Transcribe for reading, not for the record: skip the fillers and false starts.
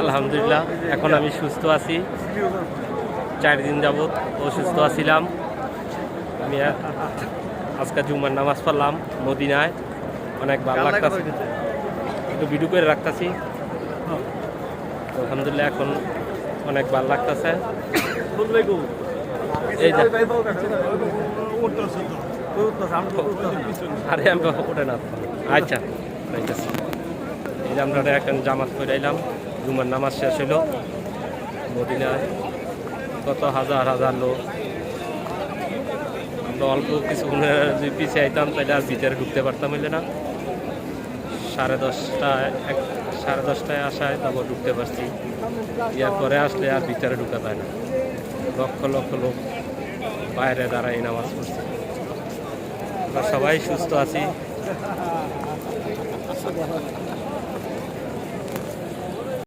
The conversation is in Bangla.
আলহামদুলিল্লাহ এখন আমি সুস্থ আছি। 4 দিন যাবৎ অসুস্থ আছিলাম। আমি আজকে জুমার নামাজ পড়লাম মদিনায়, অনেক ভালো লাগতেছে। একটু ভিডিও করে রাখতেছি। আলহামদুলিল্লাহ এখন অনেক ভালো লাগতেছে। এই যে আরে আমি ওঠে না। আচ্ছা রাইতেছি। এই যে আমরা এখন জামাত করে এলাম, জুমার নামাজ শেষ হইল মদিনায়। কত হাজার হাজার লোক। আমরা অল্প কিছুক্ষণের যদি পিছিয়ে আইতাম তাহলে আর ভিতরে ঢুকতে পারতাম হইলে না। 10:30টায় আসায় তারপর ঢুকতে পারছি। ইয়ার পরে আসলে আর ভিতরে ঢুকা যায় না। লক্ষ লক্ষ লোক বাইরে দাঁড়াই নামাজ পড়ছে। আমরা সবাই সুস্থ আছি।